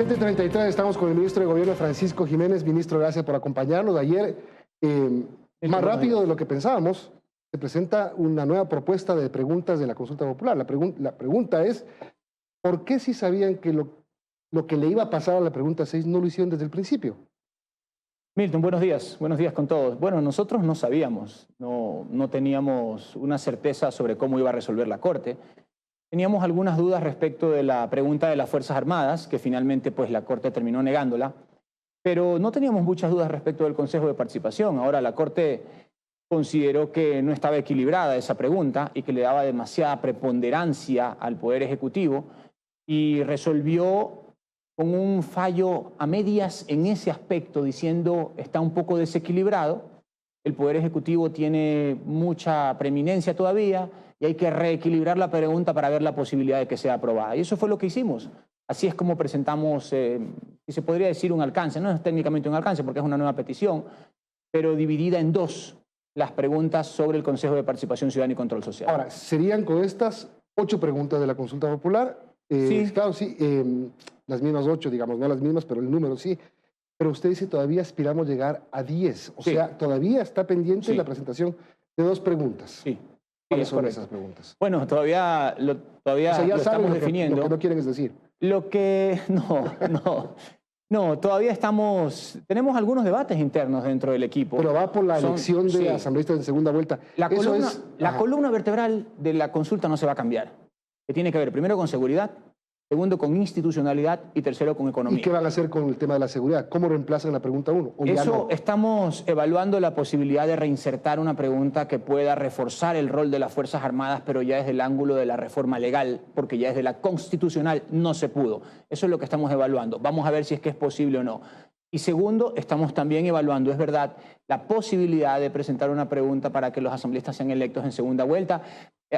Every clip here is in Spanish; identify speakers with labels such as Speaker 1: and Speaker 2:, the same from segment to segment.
Speaker 1: 7:33, estamos con el ministro de Gobierno, Francisco Jiménez. Ministro, gracias por acompañarnos. Ayer, más rápido de lo que pensábamos, se presenta una nueva propuesta de preguntas de la consulta popular. La pregunta es, ¿por qué si sabían que lo que le iba a pasar a la pregunta 6 no lo hicieron desde el principio?
Speaker 2: Milton, buenos días con todos. Bueno, nosotros no sabíamos, no teníamos una certeza sobre cómo iba a resolver la Corte. Teníamos algunas dudas respecto de la pregunta de las Fuerzas Armadas, que finalmente pues la Corte terminó negándola, pero no teníamos muchas dudas respecto del Consejo de Participación. Ahora la Corte consideró que no estaba equilibrada esa pregunta y que le daba demasiada preponderancia al Poder Ejecutivo y resolvió con un fallo a medias en ese aspecto, diciendo está un poco desequilibrado, el Poder Ejecutivo tiene mucha preeminencia todavía y hay que reequilibrar la pregunta para ver la posibilidad de que sea aprobada. Y eso fue lo que hicimos. Así es como presentamos, si se podría decir un alcance, no es técnicamente un alcance porque es una nueva petición, pero dividida en dos las preguntas sobre el Consejo de Participación Ciudadana y Control Social.
Speaker 1: Ahora, serían con estas 8 preguntas de la consulta popular.
Speaker 2: Sí.
Speaker 1: Claro, sí, las mismas 8, digamos, no las mismas, pero el número sí. Pero usted dice todavía aspiramos llegar a 10. O sea, todavía está pendiente la presentación de 2 preguntas.
Speaker 2: Sí.
Speaker 1: ¿Cuáles son esas preguntas?
Speaker 2: Bueno, todavía
Speaker 1: O sea, ya
Speaker 2: lo
Speaker 1: saben
Speaker 2: estamos definiendo.
Speaker 1: lo que no quieren es decir.
Speaker 2: No, todavía tenemos algunos debates internos dentro del equipo.
Speaker 1: Pero va por la elección de asambleístas en segunda vuelta.
Speaker 2: La columna vertebral de la consulta no se va a cambiar. Que tiene que ver primero con seguridad, segundo con institucionalidad y tercero con economía.
Speaker 1: ¿Y qué van a hacer con el tema de la seguridad? ¿Cómo reemplazan la pregunta 1?
Speaker 2: Estamos evaluando la posibilidad de reinsertar una pregunta que pueda reforzar el rol de las Fuerzas Armadas, pero ya desde el ángulo de la reforma legal, porque ya desde la constitucional no se pudo. Eso es lo que estamos evaluando. Vamos a ver si es que es posible o no. Y segundo, estamos también evaluando, es verdad, la posibilidad de presentar una pregunta para que los asambleístas sean electos en segunda vuelta.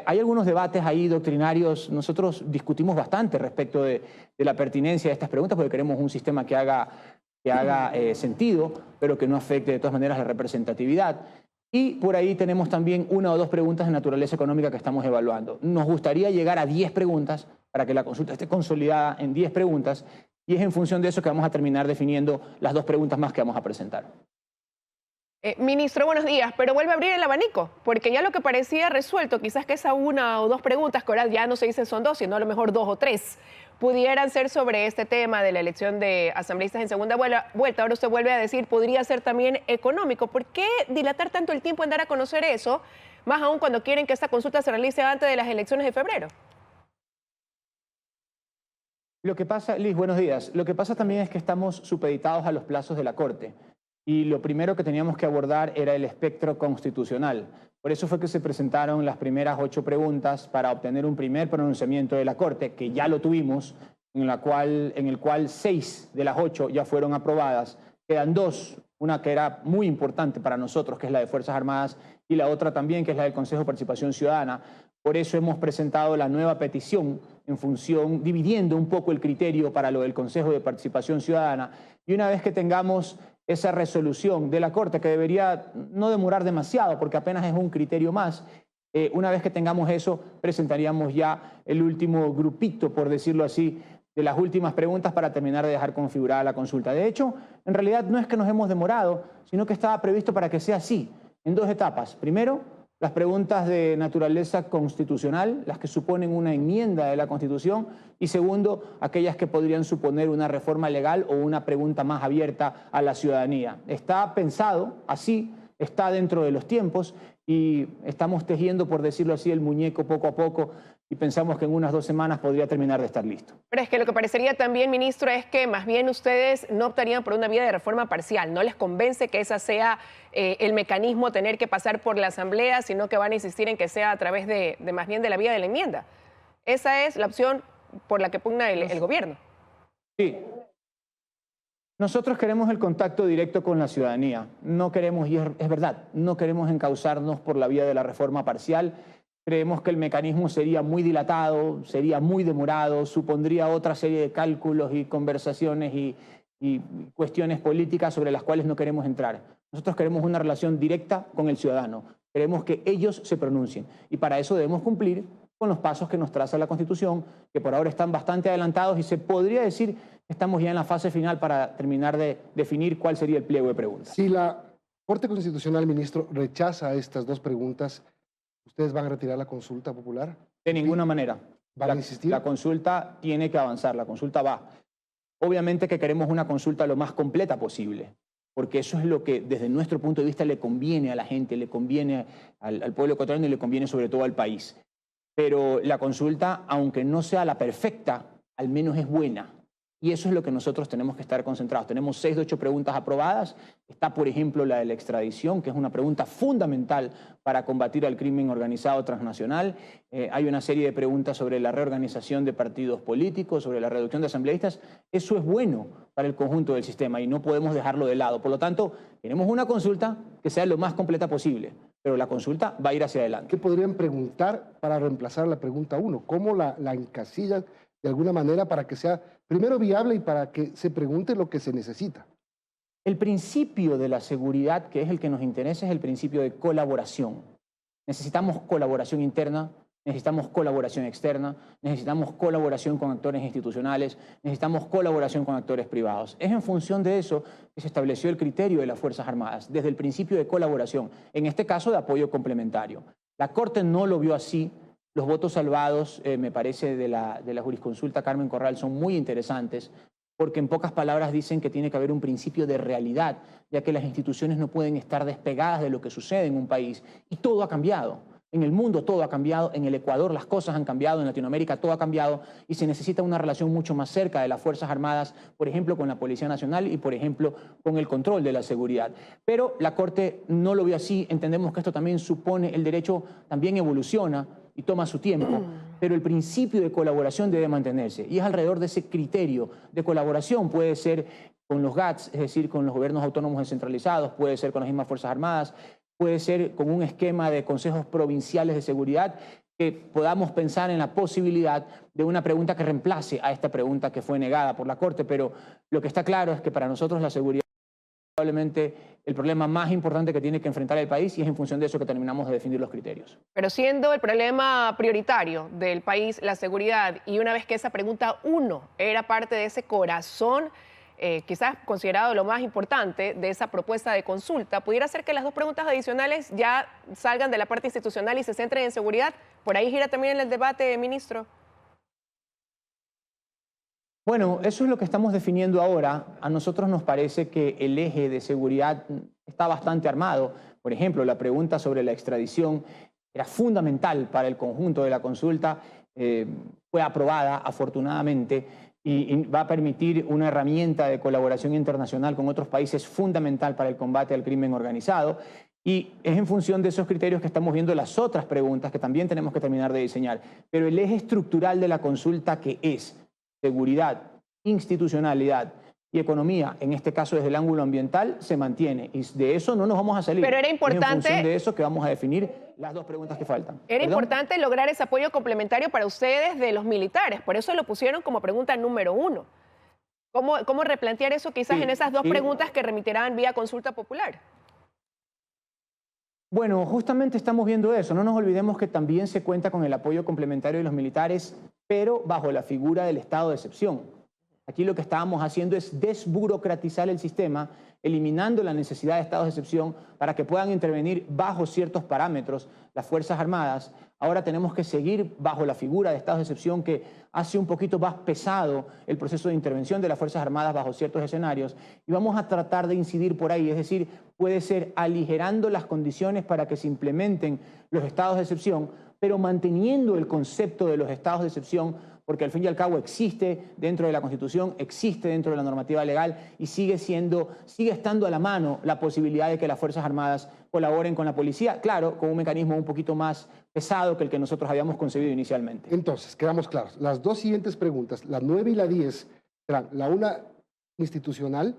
Speaker 2: Hay algunos debates ahí doctrinarios. Nosotros discutimos bastante respecto de la pertinencia de estas preguntas porque queremos un sistema que haga sentido, pero que no afecte de todas maneras la representatividad. Y por ahí tenemos también 1 o 2 preguntas de naturaleza económica que estamos evaluando. Nos gustaría llegar a 10 preguntas para que la consulta esté consolidada en 10 preguntas y es en función de eso que vamos a terminar definiendo las 2 preguntas más que vamos a presentar.
Speaker 3: Ministro, buenos días, pero vuelve a abrir el abanico, porque ya lo que parecía resuelto, quizás que esa 1 o 2 preguntas, que ahora ya no se dicen son 2, sino a lo mejor 2 o 3, pudieran ser sobre este tema de la elección de asambleístas en segunda vuelta. Ahora usted vuelve a decir, podría ser también económico. ¿Por qué dilatar tanto el tiempo en dar a conocer eso, más aún cuando quieren que esta consulta se realice antes de las elecciones de febrero?
Speaker 2: Lo que pasa, Liz, buenos días. Lo que pasa también es que estamos supeditados a los plazos de la Corte. Y lo primero que teníamos que abordar era el espectro constitucional. Por eso fue que se presentaron las primeras 8 preguntas para obtener un primer pronunciamiento de la Corte, que ya lo tuvimos, en el cual 6 de las 8 ya fueron aprobadas. Quedan 2, una que era muy importante para nosotros, que es la de Fuerzas Armadas, y la otra también, que es la del Consejo de Participación Ciudadana. Por eso hemos presentado la nueva petición en función, dividiendo un poco el criterio para lo del Consejo de Participación Ciudadana. Y una vez que tengamos esa resolución de la Corte, que debería no demorar demasiado porque apenas es un criterio más, una vez que tengamos eso, presentaríamos ya el último grupito, por decirlo así, de las últimas preguntas para terminar de dejar configurada la consulta. De hecho, en realidad no es que nos hemos demorado, sino que estaba previsto para que sea así, en 2 etapas. Primero, las preguntas de naturaleza constitucional, las que suponen una enmienda de la Constitución, y segundo, aquellas que podrían suponer una reforma legal o una pregunta más abierta a la ciudadanía. Está pensado así, está dentro de los tiempos y estamos tejiendo, por decirlo así, el muñeco poco a poco y pensamos que en unas 2 semanas podría terminar de estar listo.
Speaker 3: Pero es que lo que parecería también, ministro, es que más bien ustedes no optarían por una vía de reforma parcial. No les convence que esa sea el mecanismo, tener que pasar por la Asamblea, sino que van a insistir en que sea a través de más bien de la vía de la enmienda. Esa es la opción por la que pugna el gobierno.
Speaker 2: Sí. Nosotros queremos el contacto directo con la ciudadanía. No queremos, y es verdad, no queremos encauzarnos por la vía de la reforma parcial. Creemos que el mecanismo sería muy dilatado, sería muy demorado, supondría otra serie de cálculos y conversaciones y cuestiones políticas sobre las cuales no queremos entrar. Nosotros queremos una relación directa con el ciudadano. Queremos que ellos se pronuncien y para eso debemos cumplir con los pasos que nos traza la Constitución, que por ahora están bastante adelantados y se podría decir que estamos ya en la fase final para terminar de definir cuál sería el pliego de preguntas.
Speaker 1: Si la Corte Constitucional, ministro, rechaza estas dos preguntas, ¿ustedes van a retirar la consulta popular?
Speaker 2: De ninguna manera.
Speaker 1: ¿Van a insistir?
Speaker 2: La consulta tiene que avanzar, la consulta va. Obviamente que queremos una consulta lo más completa posible, porque eso es lo que desde nuestro punto de vista le conviene a la gente, le conviene al pueblo ecuatoriano y le conviene sobre todo al país. Pero la consulta, aunque no sea la perfecta, al menos es buena. Y eso es lo que nosotros tenemos que estar concentrados. Tenemos 6 de 8 preguntas aprobadas. Está, por ejemplo, la de la extradición, que es una pregunta fundamental para combatir al crimen organizado transnacional. Hay una serie de preguntas sobre la reorganización de partidos políticos, sobre la reducción de asambleístas. Eso es bueno para el conjunto del sistema y no podemos dejarlo de lado. Por lo tanto, queremos una consulta que sea lo más completa posible, pero la consulta va a ir hacia adelante.
Speaker 1: ¿Qué podrían preguntar para reemplazar la pregunta 1? ¿Cómo la encasillan de alguna manera para que sea primero viable y para que se pregunte lo que se necesita?
Speaker 2: El principio de la seguridad, que es el que nos interesa, es el principio de colaboración. Necesitamos colaboración interna, necesitamos colaboración externa, necesitamos colaboración con actores institucionales, necesitamos colaboración con actores privados. Es en función de eso que se estableció el criterio de las Fuerzas Armadas, desde el principio de colaboración, en este caso de apoyo complementario. La Corte no lo vio así. Los votos salvados, me parece, de la jurisconsulta Carmen Corral son muy interesantes porque en pocas palabras dicen que tiene que haber un principio de realidad, ya que las instituciones no pueden estar despegadas de lo que sucede en un país. Y todo ha cambiado. En el mundo todo ha cambiado, en el Ecuador las cosas han cambiado, en Latinoamérica todo ha cambiado y se necesita una relación mucho más cerca de las Fuerzas Armadas, por ejemplo, con la Policía Nacional y, por ejemplo, con el control de la seguridad. Pero la Corte no lo vio así. Entendemos que esto también supone, el derecho también evoluciona y toma su tiempo, pero el principio de colaboración debe mantenerse y es alrededor de ese criterio de colaboración. Puede ser con los GATS, es decir, con los gobiernos autónomos descentralizados, puede ser con las mismas Fuerzas Armadas, puede ser con un esquema de consejos provinciales de seguridad, que podamos pensar en la posibilidad de una pregunta que reemplace a esta pregunta que fue negada por la Corte, pero lo que está claro es que para nosotros la seguridad es probablemente el problema más importante que tiene que enfrentar el país y es en función de eso que terminamos de definir los criterios.
Speaker 3: Pero siendo el problema prioritario del país la seguridad y una vez que esa pregunta 1 era parte de ese corazón, quizás considerado lo más importante de esa propuesta de consulta, pudiera ser que las 2 preguntas adicionales ya salgan de la parte institucional y se centren en seguridad. Por ahí gira también el debate, ministro.
Speaker 2: Bueno, eso es lo que estamos definiendo ahora. A nosotros nos parece que el eje de seguridad está bastante armado. Por ejemplo, la pregunta sobre la extradición era fundamental para el conjunto de la consulta. Fue aprobada, afortunadamente, y va a permitir una herramienta de colaboración internacional con otros países fundamental para el combate al crimen organizado. Y es en función de esos criterios que estamos viendo las otras preguntas que también tenemos que terminar de diseñar. Pero el eje estructural de la consulta, que es seguridad, institucionalidad y economía, en este caso desde el ángulo ambiental, se mantiene. Y de eso no nos vamos a salir.
Speaker 3: Pero era importante...
Speaker 2: Es en función de eso que vamos a definir las 2 preguntas que faltan.
Speaker 3: Era importante lograr ese apoyo complementario para ustedes de los militares. Por eso lo pusieron como pregunta número 1. ¿Cómo replantear eso quizás en esas 2 preguntas que remitirán vía consulta popular?
Speaker 2: Bueno, justamente estamos viendo eso. No nos olvidemos que también se cuenta con el apoyo complementario de los militares, pero bajo la figura del estado de excepción. Aquí lo que estábamos haciendo es desburocratizar el sistema, eliminando la necesidad de estados de excepción para que puedan intervenir bajo ciertos parámetros las Fuerzas Armadas. Ahora tenemos que seguir bajo la figura de estados de excepción que hace un poquito más pesado el proceso de intervención de las Fuerzas Armadas bajo ciertos escenarios y vamos a tratar de incidir por ahí, es decir, puede ser aligerando las condiciones para que se implementen los estados de excepción, pero manteniendo el concepto de los estados de excepción, porque al fin y al cabo existe dentro de la Constitución, existe dentro de la normativa legal y sigue estando a la mano la posibilidad de que las Fuerzas Armadas colaboren con la policía, claro, con un mecanismo un poquito más pesado que el que nosotros habíamos concebido inicialmente.
Speaker 1: Entonces, quedamos claros. Las 2 siguientes preguntas, la 9 y la 10, serán la una institucional,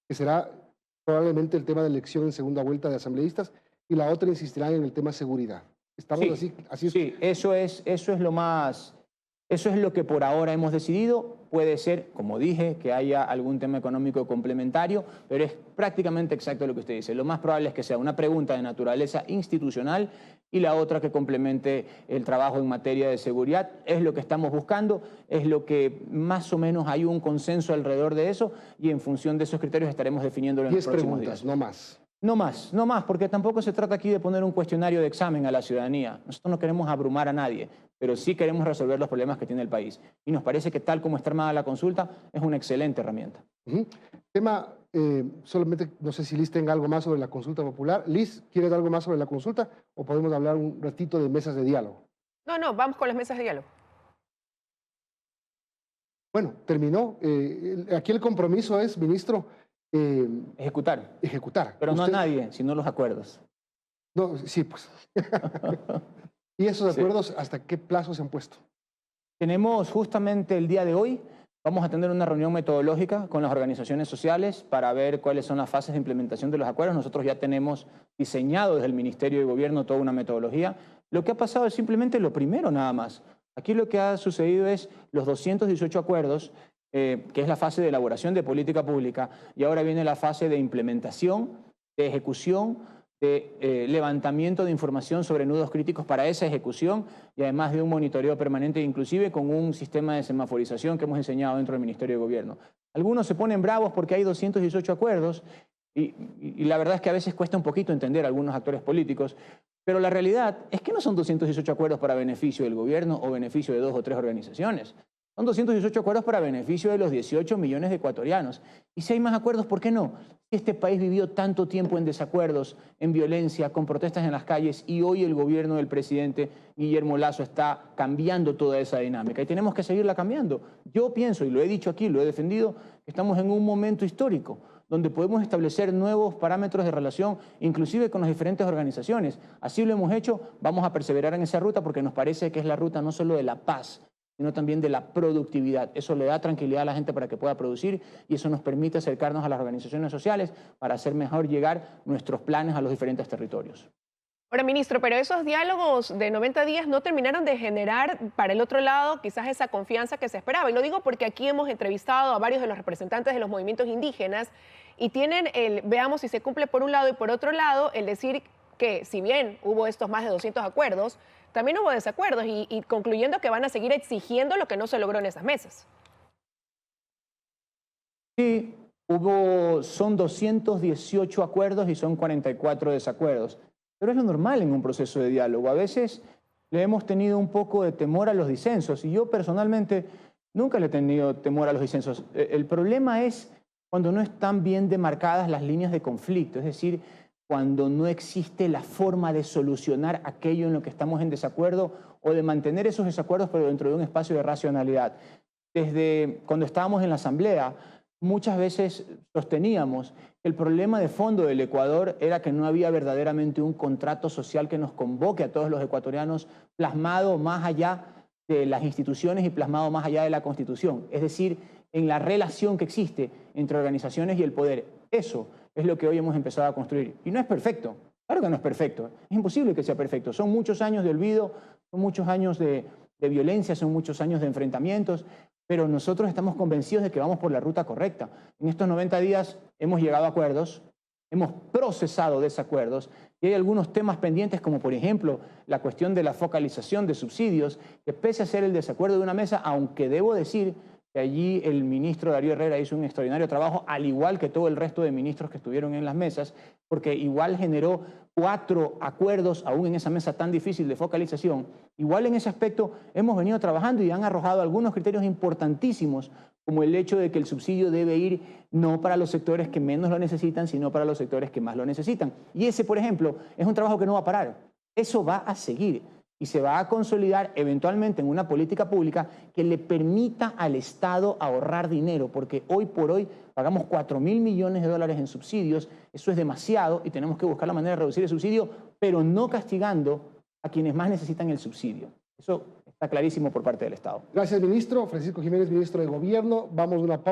Speaker 1: que será probablemente el tema de elección en segunda vuelta de asambleístas, y la otra insistirá en el tema seguridad. ¿Estamos así?
Speaker 2: Sí, eso es lo más Eso es lo que por ahora hemos decidido. Puede ser, como dije, que haya algún tema económico complementario, pero es prácticamente exacto lo que usted dice. Lo más probable es que sea una pregunta de naturaleza institucional y la otra que complemente el trabajo en materia de seguridad. Es lo que estamos buscando, es lo que más o menos hay un consenso alrededor de eso y en función de esos criterios estaremos definiéndolo en los próximos días.
Speaker 1: 10 preguntas, no más.
Speaker 2: No más, porque tampoco se trata aquí de poner un cuestionario de examen a la ciudadanía. Nosotros no queremos abrumar a nadie, pero sí queremos resolver los problemas que tiene el país. Y nos parece que tal como está armada la consulta, es una excelente herramienta.
Speaker 1: Tema, solamente no sé si Liz tenga algo más sobre la consulta popular. Liz, ¿quieres algo más sobre la consulta o podemos hablar un ratito de mesas de diálogo?
Speaker 3: No, vamos con las mesas de diálogo.
Speaker 1: Bueno, terminó. Aquí el compromiso es, ministro,
Speaker 2: Ejecutar.
Speaker 1: ejecutar.
Speaker 2: Pero no a nadie, sino los acuerdos.
Speaker 1: No, sí, pues. ¿Y esos acuerdos hasta qué plazo se han puesto?
Speaker 2: Tenemos justamente el día de hoy, vamos a tener una reunión metodológica con las organizaciones sociales para ver cuáles son las fases de implementación de los acuerdos. Nosotros ya tenemos diseñado desde el Ministerio de Gobierno toda una metodología. Lo que ha pasado es simplemente lo primero nada más. Aquí lo que ha sucedido es los 218 acuerdos, que es la fase de elaboración de política pública, y ahora viene la fase de implementación, de ejecución, de levantamiento de información sobre nudos críticos para esa ejecución y además de un monitoreo permanente, inclusive con un sistema de semaforización que hemos enseñado dentro del Ministerio de Gobierno. Algunos se ponen bravos porque hay 218 acuerdos y la verdad es que a veces cuesta un poquito entender a algunos actores políticos, pero la realidad es que no son 218 acuerdos para beneficio del gobierno o beneficio de 2 o 3 organizaciones. Son 218 acuerdos para beneficio de los 18 millones de ecuatorianos. Y si hay más acuerdos, ¿por qué no? Si este país vivió tanto tiempo en desacuerdos, en violencia, con protestas en las calles, y hoy el gobierno del presidente Guillermo Lasso está cambiando toda esa dinámica y tenemos que seguirla cambiando. Yo pienso, y lo he dicho aquí, lo he defendido, que estamos en un momento histórico donde podemos establecer nuevos parámetros de relación, inclusive con las diferentes organizaciones. Así lo hemos hecho, vamos a perseverar en esa ruta porque nos parece que es la ruta no solo de la paz, sino también de la productividad. Eso le da tranquilidad a la gente para que pueda producir y eso nos permite acercarnos a las organizaciones sociales para hacer mejor llegar nuestros planes a los diferentes territorios.
Speaker 3: Ahora, ministro, pero esos diálogos de 90 días no terminaron de generar para el otro lado quizás esa confianza que se esperaba. Y lo digo porque aquí hemos entrevistado a varios de los representantes de los movimientos indígenas y tienen el, veamos si se cumple por un lado y por otro lado, el decir que si bien hubo estos más de 200 acuerdos, también hubo desacuerdos y concluyendo que van a seguir exigiendo lo que no se logró en esas mesas.
Speaker 2: Sí, son 218 acuerdos y son 44 desacuerdos. Pero es lo normal en un proceso de diálogo. A veces le hemos tenido un poco de temor a los disensos y yo personalmente nunca le he tenido temor a los disensos. El problema es cuando no están bien demarcadas las líneas de conflicto, es decir, cuando no existe la forma de solucionar aquello en lo que estamos en desacuerdo o de mantener esos desacuerdos pero dentro de un espacio de racionalidad. Desde cuando estábamos en la Asamblea, muchas veces sosteníamos que el problema de fondo del Ecuador era que no había verdaderamente un contrato social que nos convoque a todos los ecuatorianos plasmado más allá de las instituciones y plasmado más allá de la Constitución. Es decir, en la relación que existe entre organizaciones y el poder. Eso es lo que hoy hemos empezado a construir. Y no es perfecto. Claro que no es perfecto. Es imposible que sea perfecto. Son muchos años de olvido, son muchos años de violencia, son muchos años de enfrentamientos, pero nosotros estamos convencidos de que vamos por la ruta correcta. En estos 90 días hemos llegado a acuerdos, hemos procesado desacuerdos y hay algunos temas pendientes como por ejemplo la cuestión de la focalización de subsidios, que pese a ser el desacuerdo de una mesa, aunque debo decir que allí el ministro Darío Herrera hizo un extraordinario trabajo, al igual que todo el resto de ministros que estuvieron en las mesas, porque igual generó 4 acuerdos, aún en esa mesa tan difícil de focalización. Igual en ese aspecto hemos venido trabajando y han arrojado algunos criterios importantísimos, como el hecho de que el subsidio debe ir no para los sectores que menos lo necesitan, sino para los sectores que más lo necesitan. Y ese, por ejemplo, es un trabajo que no va a parar. Eso va a seguir y se va a consolidar eventualmente en una política pública que le permita al Estado ahorrar dinero, porque hoy por hoy pagamos 4.000 millones de dólares en subsidios, eso es demasiado y tenemos que buscar la manera de reducir el subsidio, pero no castigando a quienes más necesitan el subsidio. Eso está clarísimo por parte del Estado.
Speaker 1: Gracias, ministro. Francisco Jiménez, ministro de Gobierno. Vamos a una pausa.